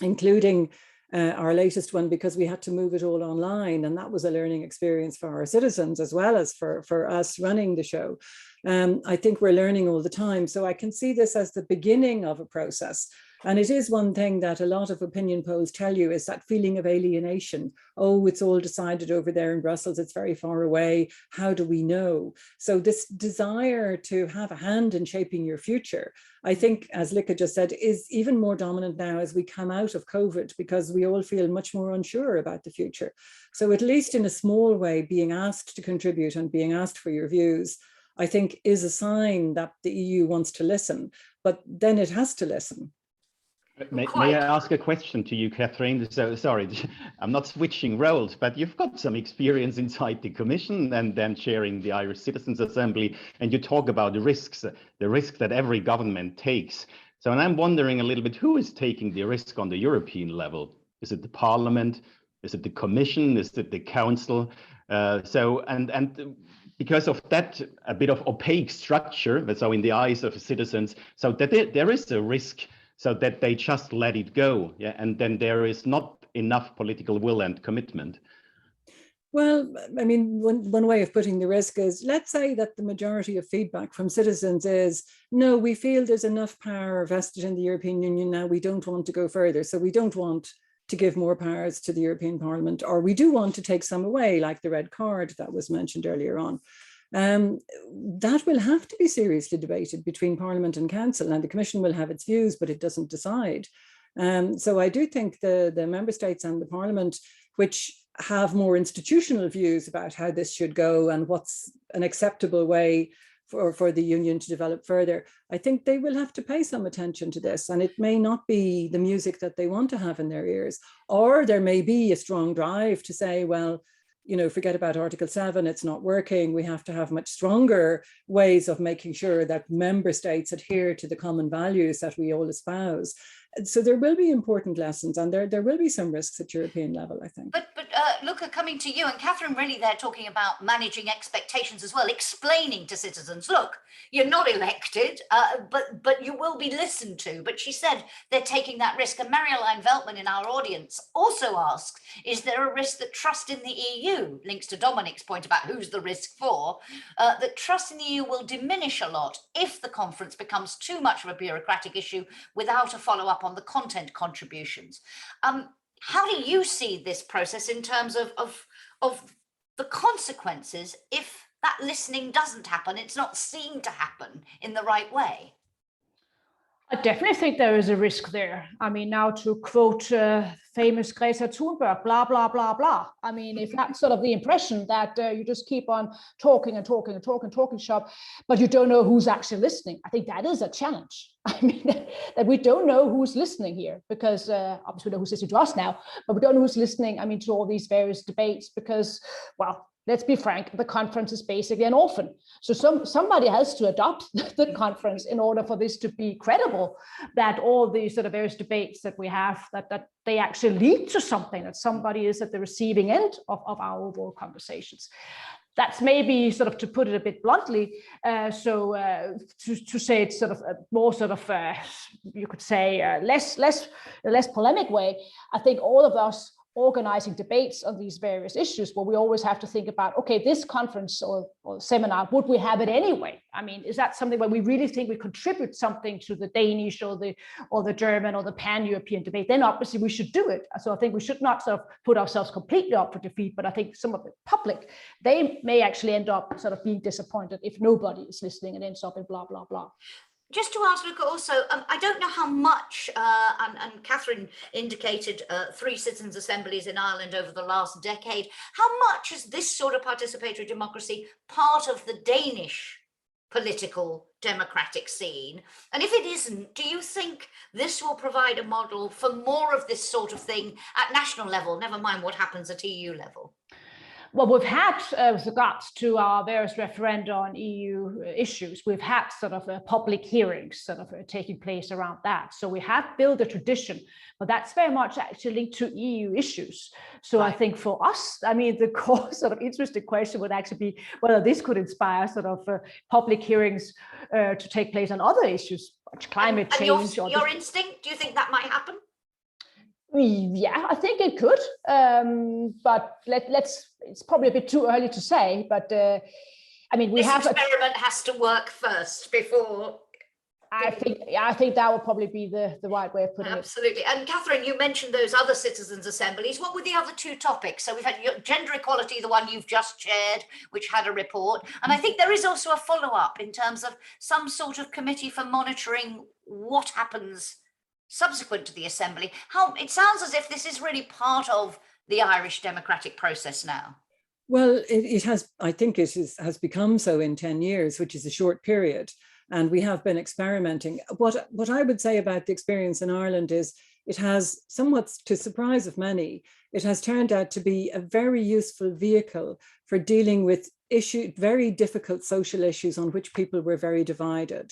including our latest one, because we had to move it all online. And that was a learning experience for our citizens as well as for us running the show. I think we're learning all the time. So I can see this as the beginning of a process. And it is one thing that a lot of opinion polls tell you is that feeling of alienation. Oh, it's all decided over there in Brussels. It's very far away. How do we know? So this desire to have a hand in shaping your future, I think, as Lykke just said, is even more dominant now as we come out of COVID, because we all feel much more unsure about the future. So at least in a small way, being asked to contribute and being asked for your views, I think, is a sign that the EU wants to listen, but then it has to listen. May I ask a question to you, Catherine? So sorry, I'm not switching roles, but you've got some experience inside the Commission and then chairing the Irish Citizens Assembly, and you talk about the risk that every government takes. So, and I'm wondering a little bit, who is taking the risk on the European level? Is it the Parliament? Is it the Commission? Is it the Council? And because of that, a bit of opaque structure, so in the eyes of citizens, so that there is a risk so that they just let it go, yeah, and then there is not enough political will and commitment. Well, I mean, one way of putting the risk is, let's say that the majority of feedback from citizens is, no, we feel there's enough power vested in the European Union now, we don't want to go further. So we don't want to give more powers to the European Parliament, or we do want to take some away, like the red card that was mentioned earlier on. That will have to be seriously debated between Parliament and Council, and the Commission will have its views, but it doesn't decide. So I do think the Member States and the Parliament, which have more institutional views about how this should go and what's an acceptable way for the Union to develop further, I think they will have to pay some attention to this, and it may not be the music that they want to have in their ears, or there may be a strong drive to say, well, you know, forget about Article 7, it's not working. We have to have much stronger ways of making sure that member states adhere to the common values that we all espouse. So there will be important lessons, and there will be some risks at European level, I think. But Lykke, coming to you, and Catherine really there talking about managing expectations as well, explaining to citizens, look, you're not elected, but you will be listened to. But she said they're taking that risk. And Marjolein Veltman in our audience also asks, is there a risk that trust in the EU, links to Dominik's point about who's the risk for, that trust in the EU will diminish a lot if the conference becomes too much of a bureaucratic issue without a follow-up on the content contributions? How do you see this process in terms of the consequences if that listening doesn't happen, it's not seen to happen in the right way? I definitely think there is a risk there. I mean, now to quote famous Greta Thunberg, blah, blah, blah, blah. I mean, if that's sort of the impression that you just keep on talking and talking and talking, talking shop, but you don't know who's actually listening, I think that is a challenge. I mean, that we don't know who's listening here, because obviously we know who's listening to us now, but we don't know who's listening, I mean, to all these various debates, because, well, let's be frank, the conference is basically an orphan. So somebody has to adopt the conference in order for this to be credible, that all these sort of various debates that we have, that they actually lead to something, that somebody is at the receiving end of our overall conversations. That's maybe sort of, to put it a bit bluntly, to say it's sort of a more sort of, you could say, less polemic way. I think all of us organizing debates on these various issues, where we always have to think about, okay, this conference or seminar, would we have it anyway? I mean, is that something where we really think we contribute something to the Danish or the German or the pan-European debate? Then obviously we should do it. So I think we should not sort of put ourselves completely up for defeat, but I think some of the public, they may actually end up sort of being disappointed if nobody is listening and ends up in blah, blah, blah. Just to ask Lykke also, I don't know how much, and Catherine indicated 3 citizens' assemblies in Ireland over the last decade, how much is this sort of participatory democracy part of the Danish political democratic scene? And if it isn't, do you think this will provide a model for more of this sort of thing at national level, never mind what happens at EU level? Well, we've had, with regards to our various referenda on EU issues, we've had sort of public hearings sort of taking place around that. So we have built a tradition, but that's very much actually linked to EU issues. So I think for us, I mean, the core sort of interesting question would actually be whether this could inspire sort of public hearings to take place on other issues, like climate change. And your instinct, do you think that might happen? Yeah, I think it could, but it's probably a bit too early to say, but I mean, this experiment has to work first before. I think that would probably be the right way of putting it. Absolutely. And Catherine, you mentioned those other citizens' assemblies. What were the other two topics? So we've had gender equality, the one you've just chaired, which had a report. And I think there is also a follow-up in terms of some sort of committee for monitoring what happens subsequent to the assembly. How it sounds as if this is really part of the Irish democratic process now. Well, it has, I think it has become so in 10 years, which is a short period. And we have been experimenting. What I would say about the experience in Ireland is it has, somewhat to surprise of many, it has turned out to be a very useful vehicle for dealing with very difficult social issues on which people were very divided.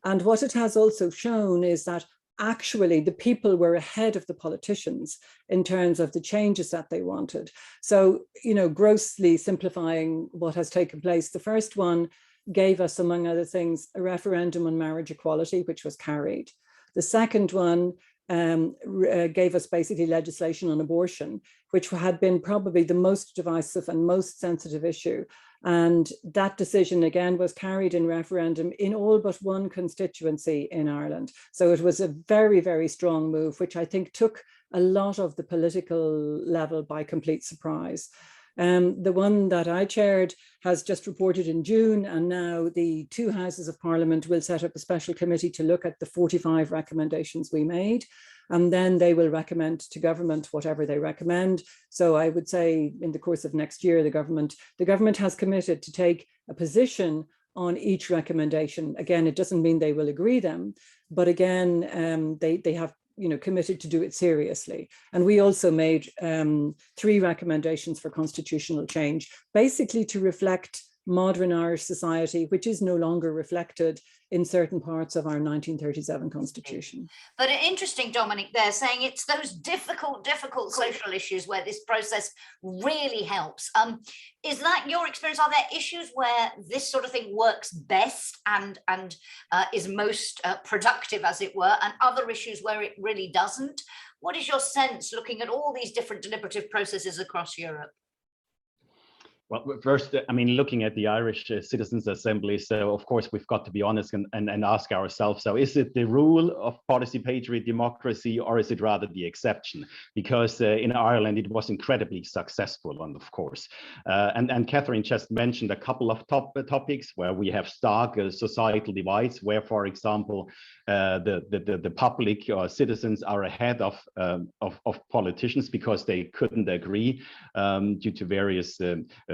And what it has also shown is that actually the people were ahead of the politicians in terms of the changes that they wanted. So, you know, grossly simplifying what has taken place, the first one gave us, among other things, a referendum on marriage equality, which was carried. The second one gave us basically legislation on abortion, which had been probably the most divisive and most sensitive issue. And that decision again was carried in referendum in all but one constituency in Ireland. So it was a very, very strong move, which I think took a lot of the political level by complete surprise. The one that I chaired has just reported in June, and now the two houses of Parliament will set up a special committee to look at the 45 recommendations we made. And then they will recommend to government whatever they recommend. So I would say in the course of next year, the government has committed to take a position on each recommendation. Again, it doesn't mean they will agree them, but again, they have committed to do it seriously. And we also made 3 recommendations for constitutional change, basically to reflect modern Irish society, which is no longer reflected in certain parts of our 1937 constitution. But interesting, Dominik, they're saying it's those difficult social issues where this process really helps. Is that your experience? Are there issues where this sort of thing works best and is most productive, as it were, and other issues where it really doesn't? What is your sense looking at all these different deliberative processes across Europe? Well, first, I mean, looking at the Irish Citizens' Assembly, so of course we've got to be honest and ask ourselves, so is it the rule of participatory democracy or is it rather the exception? Because in Ireland it was incredibly successful, and of course. And Catherine just mentioned a couple of topics where we have stark societal divides, where, for example, the public or citizens are ahead of politicians because they couldn't agree due to various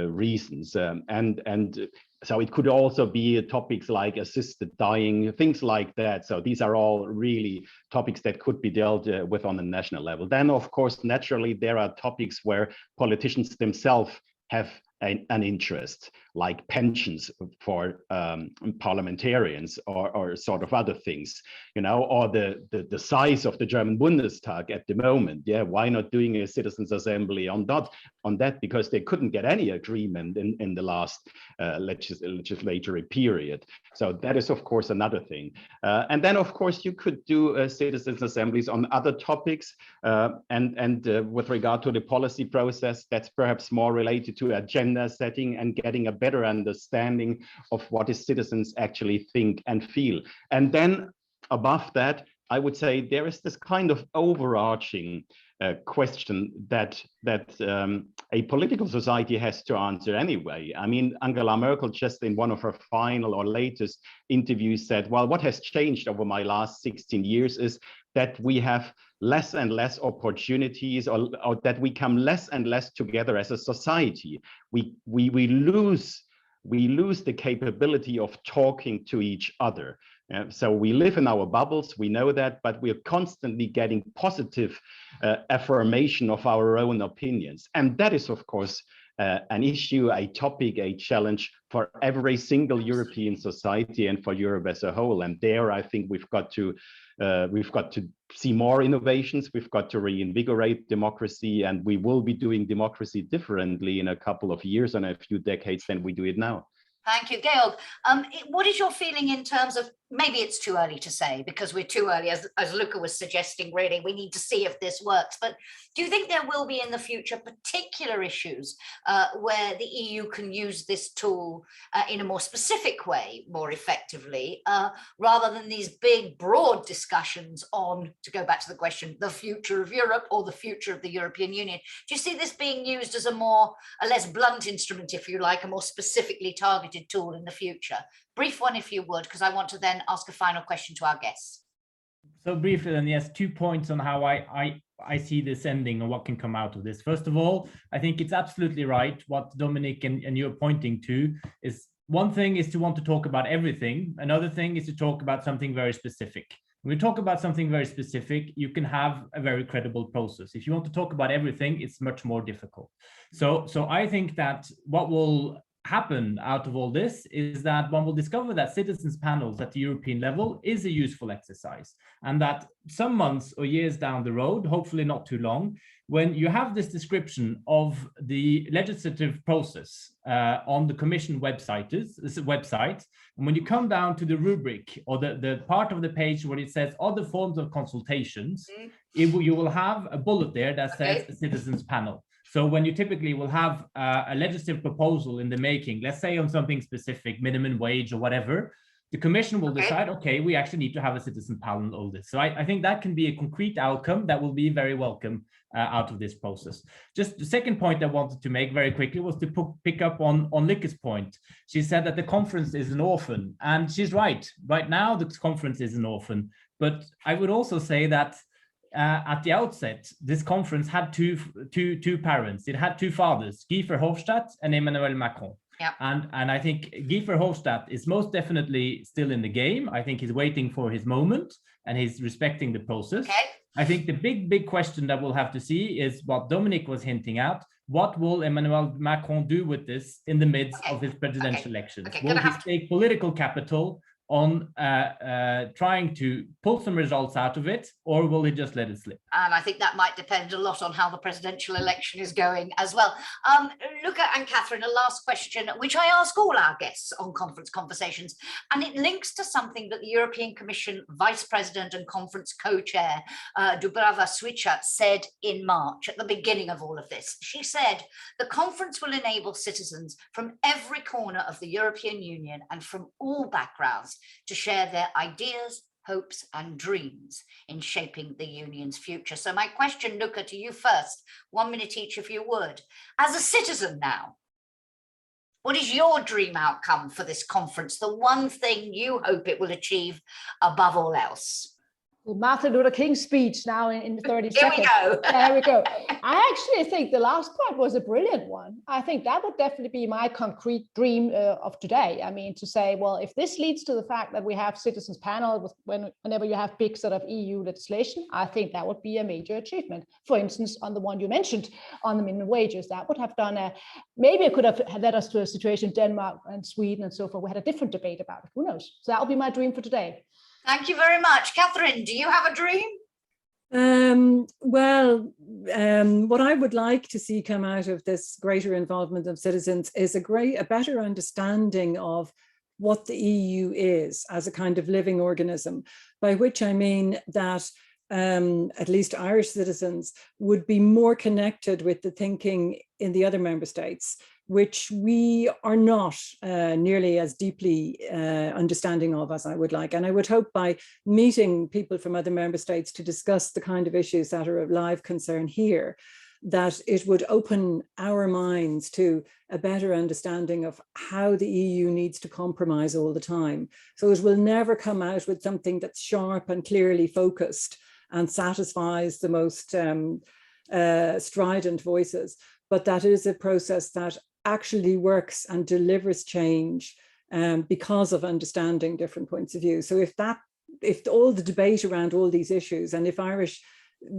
reasons, and so it could also be topics like assisted dying, things like that. So these are all really topics that could be dealt with on a national level. Then, of course, naturally, there are topics where politicians themselves have an interest, like pensions for parliamentarians or sort of other things, or the size of the German Bundestag at the moment. Yeah, why not doing a citizens' assembly on that? Because they couldn't get any agreement in the last legislature period. So that is, of course, another thing. And then, of course, you could do citizens' assemblies on other topics. And with regard to the policy process, that's perhaps more related to agenda setting and getting a better understanding of what the citizens actually think and feel. And then above that, I would say there is this kind of overarching question that a political society has to answer anyway. I mean, Angela Merkel just in one of her final or latest interviews said, well, what has changed over my last 16 years is that we have less and less opportunities, or that we come less and less together as a society. We lose the capability of talking to each other. So we live in our bubbles, we know that, but we're constantly getting positive affirmation of our own opinions. And that is, of course, an issue, a topic, a challenge for every single European society and for Europe as a whole. And there, I think we've got to see more innovations. We've got to reinvigorate democracy, and we will be doing democracy differently in a couple of years and a few decades than we do it now. Thank you, Georg. What is your feeling in terms of, maybe it's too early to say because we're too early, as Lykke was suggesting, really, we need to see if this works. But do you think there will be in the future particular issues where the EU can use this tool in a more specific way, more effectively, rather than these big, broad discussions on, to go back to the question, the future of Europe or the future of the European Union? Do you see this being used as a less blunt instrument, if you like, a more specifically targeted tool in the future? Brief one, if you would, because I want to then ask a final question to our guests. So briefly, then, yes, 2 points on how I see this ending and what can come out of this. First of all, I think it's absolutely right what Dominik and you're pointing to is, one thing is to want to talk about everything. Another thing is to talk about something very specific. When we talk about something very specific, you can have a very credible process. If you want to talk about everything, it's much more difficult. So I think that what will happen out of all this is that one will discover that citizens panels at the European level is a useful exercise, and that some months or years down the road, hopefully not too long, when you have this description of the legislative process on the Commission website, and when you come down to the rubric or the part of the page where it says other forms of consultations, you will have a bullet there that says a citizens panel. So when you typically will have a legislative proposal in the making, let's say on something specific, minimum wage or whatever, the Commission will decide, okay, we actually need to have a citizen panel on this. So I think that can be a concrete outcome that will be very welcome out of this process. Just the second point I wanted to make very quickly was to pick up on Lykke's point. She said that the conference is an orphan, and she's right. Right now, the conference is an orphan. But I would also say that at the outset, this conference had two parents. It had two fathers, Guy Verhofstadt and Emmanuel Macron. Yeah. And I think Guy Verhofstadt is most definitely still in the game. I think he's waiting for his moment and he's respecting the process. Okay. I think the big question that we'll have to see is what Dominik was hinting at. What will Emmanuel Macron do with this in the midst of his presidential elections? Will he take political capital on trying to pull some results out of it, or will he just let it slip? And I think that might depend a lot on how the presidential election is going as well. Lykke and Catherine, a last question, which I ask all our guests on Conference Conversations, and it links to something that the European Commission Vice President and Conference Co-Chair, Dubravka Šuica, said in March at the beginning of all of this. She said, the conference will enable citizens from every corner of the European Union and from all backgrounds to share their ideas, hopes and dreams in shaping the union's future. So my question, Lykke, to you first, 1 minute each if you would. As a citizen now, what is your dream outcome for this conference? The one thing you hope it will achieve above all else? Martin Luther King's speech now in 30 Here seconds. we go. There we go. I actually think the last point was a brilliant one. I think that would definitely be my concrete dream of today. I mean, to say, well, if this leads to the fact that we have citizens panel whenever you have big sort of EU legislation, I think that would be a major achievement. For instance, on the one you mentioned on the minimum wages, that would have done maybe it could have led us to a situation in Denmark and Sweden and so forth. We had a different debate about it. Who knows? So that would be my dream for today. Thank you very much. Catherine, do you have a dream? What I would like to see come out of this greater involvement of citizens is a better understanding of what the EU is as a kind of living organism, by which I mean that at least Irish citizens would be more connected with the thinking in the other member states, which we are not nearly as deeply understanding of as I would like. And I would hope by meeting people from other member states to discuss the kind of issues that are of live concern here, that it would open our minds to a better understanding of how the EU needs to compromise all the time. So it will never come out with something that's sharp and clearly focused and satisfies the most strident voices, but that is a process that actually works and delivers change because of understanding different points of view. So if all the debate around all these issues, and if Irish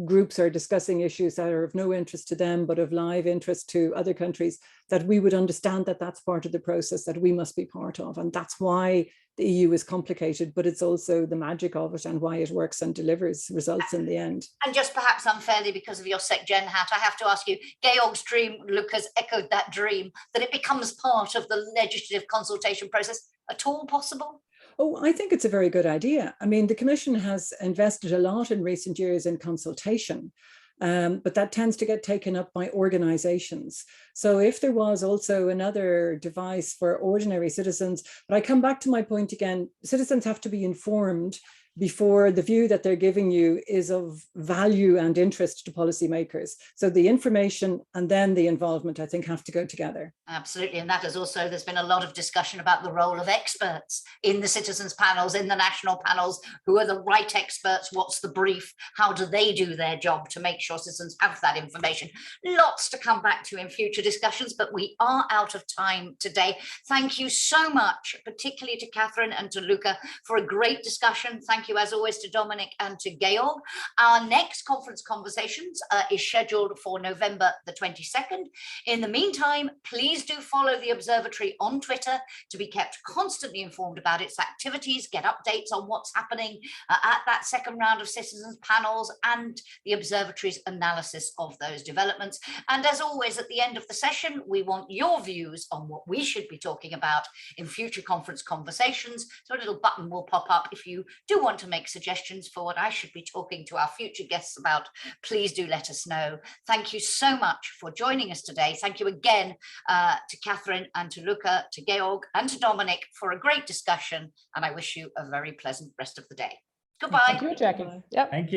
groups are discussing issues that are of no interest to them, but of live interest to other countries, that we would understand that that's part of the process that we must be part of. And that's why the EU is complicated, but it's also the magic of it and why it works and delivers results in the end. And just perhaps unfairly, because of your SecGen hat, I have to ask you, Georg's dream, Lykke's echoed that dream, that it becomes part of the legislative consultation process at all possible? Oh, I think it's a very good idea. I mean, the Commission has invested a lot in recent years in consultation, but that tends to get taken up by organizations. So if there was also another device for ordinary citizens, but I come back to my point again, citizens have to be informed before the view that they're giving you is of value and interest to policymakers. So the information and then the involvement, I think, have to go together. Absolutely. And that is also, there's been a lot of discussion about the role of experts in the citizens panels, in the national panels. Who are the right experts? What's the brief? How do they do their job to make sure citizens have that information? Lots to come back to in future discussions, but we are out of time today. Thank you so much, particularly to Catherine and to Lykke, for a great discussion. Thank you, as always, to Dominik and to Georg. Our next conference conversations is scheduled for November the 22nd. In the meantime, please do follow the Observatory on Twitter to be kept constantly informed about its activities, get updates on what's happening at that second round of citizens panels and the Observatory's analysis of those developments. And as always, at the end of the session, we want your views on what we should be talking about in future conference conversations. So a little button will pop up if you do want to make suggestions for what I should be talking to our future guests about. Please do let us know. Thank you so much for joining us today. Thank you again to Catherine and to Lykke, to Georg and to Dominik for a great discussion. And I wish you a very pleasant rest of the day. Goodbye. Thank you, Jackie. Yep. Thank you.